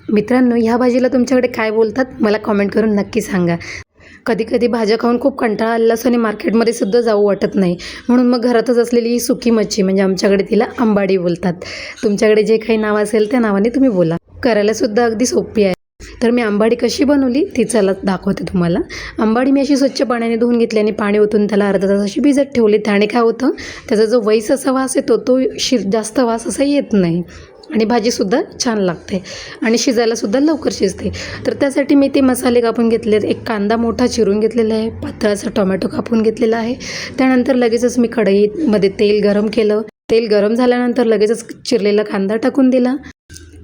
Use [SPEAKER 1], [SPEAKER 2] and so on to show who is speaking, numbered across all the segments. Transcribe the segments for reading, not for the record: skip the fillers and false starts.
[SPEAKER 1] मित्रांनो, ह्या भाजीला तुमच्याकडे काय बोलतात मला कॉमेंट करून नक्की सांगा. कधी कधी भाज्या खाऊन खूप कंटाळा आलेला असतो आणि मार्केटमध्ये सुद्धा जाऊ वाटत नाही. म्हणून मग घरातच असलेली ही सुकी मच्छी म्हणजे आमच्याकडे तिला आंबाडी बोलतात. तुमच्याकडे जे काही नाव असेल त्या नावाने तुम्ही बोला. करायला सुद्धा अगदी सोपी आहे. तर मी आंबाडी कशी बनवली ती चला दाखवते तुम्हाला. आंबाडी मी अशी स्वच्छ पाण्याने धुवून घेतली आणि पाणी ओतून त्याला अर्धा तास अशी भिजत ठेवली. त्याने काय होतं, त्याचा जो वैस असा वास येतो तो जास्त वास असा येत नाही आणि भाजीसुद्धा छान लागते आणि शिजायलासुद्धा लवकर शिजते. तर त्यासाठी मी ते मसाले कापून घेतले. एक कांदा मोठा चिरून घेतलेला आहे, पातळाचा टोमॅटो कापून घेतलेला आहे. त्यानंतर लगेचच मी कढईमध्ये तेल गरम केलं. तेल गरम झाल्यानंतर लगेचच चिरलेला कांदा टाकून दिला.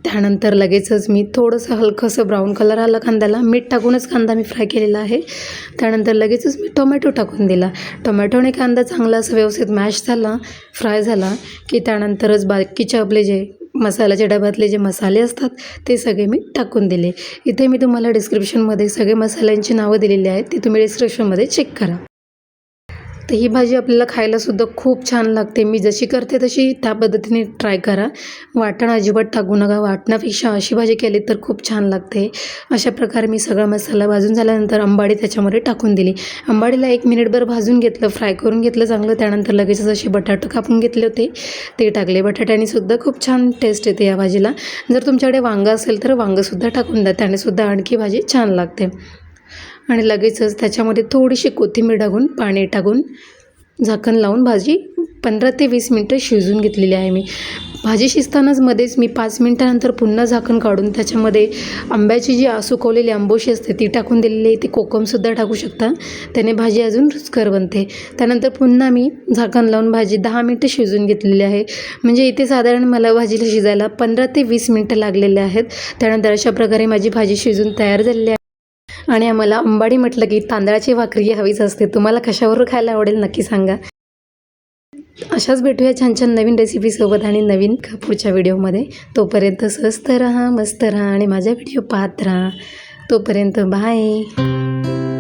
[SPEAKER 1] त्यानंतर लगेचच मी थोडंसं हलकंसं ब्राऊन कलर आला कांद्याला, मीठ टाकूनच कांदा मी फ्राय केलेला आहे. त्यानंतर लगेचच मी टोमॅटो टाकून दिला. टोमॅटोने कांदा चांगला असं व्यवस्थित मॅश झाला, फ्राय झाला की त्यानंतरच बाकीचे आपले जे मसाल्याच्या डब्यातले जे मसाले असतात ते सगळे मी टाकून दिले. इथे मी तुम्हाला डिस्क्रिप्शनमध्ये सगळे मसाल्यांची नावं दिलेली आहेत, ती तुम्ही डिस्क्रिप्शनमध्ये चेक करा. तर ही भाजी आपल्याला खायलासुद्धा खूप छान लागते. मी जशी करते तशी त्या पद्धतीने ट्राय करा. वाटण अजिबात टाकू नका. वाटणापेक्षा अशी भाजी केली तर खूप छान लागते. अशा प्रकारे मी सगळा मसाला भाजून झाल्यानंतर आंबाडी त्याच्यामध्ये टाकून दिली. आंबाडीला 1 मिनिटभर भाजून घेतलं, फ्राय करून घेतलं चांगलं. त्यानंतर लगेचच असे बटाटे कापून घेतले होते, ते टाकले. बटाट्यानेसुद्धा खूप छान टेस्ट येते या भाजीला. जर तुमच्याकडे वांगं असेल तर वांगंसुद्धा टाकून द्या, त्यानेसुद्धा आणखी भाजी छान लागते. आणि लगेचच त्याच्यामध्ये थोडीशी कोथिंबीर टाकून, पाणी टाकून झाकण लावून भाजी 15 ते 20 मिनटं शिजवून घेतलेली आहे मी. भाजी शिजतानाच मध्येच मी 5 मिनटानंतर पुन्हा झाकण काढून त्याच्यामध्ये आंब्याची जी सुकवलेली आंबोशी असते ती टाकून दिलेली आहे. ती कोकमसुद्धा टाकू शकता, त्याने भाजी अजून रुचकर बनते. त्यानंतर पुन्हा मी झाकण लावून भाजी 10 मिनटं शिजवून घेतलेली आहे. म्हणजे इथे साधारण मला भाजीला शिजायला 15 ते 20 मिनटं लागलेले आहेत. त्यानंतर अशा प्रकारे माझी भाजी शिजून तयार झालेली आहे. आणि आम्हाला आंबाडी म्हटलं की तांदळाची भाकरी हवीच असते. तुम्हाला कशावर खायला आवडेल नक्की सांगा. अशाच भेटूया छान छान नवीन रेसिपीसोबत आणि नवीन पुढच्या व्हिडिओमध्ये. तोपर्यंत स्वस्त राहा, मस्त राहा आणि माझा व्हिडिओ पाहत राहा. तोपर्यंत बाय.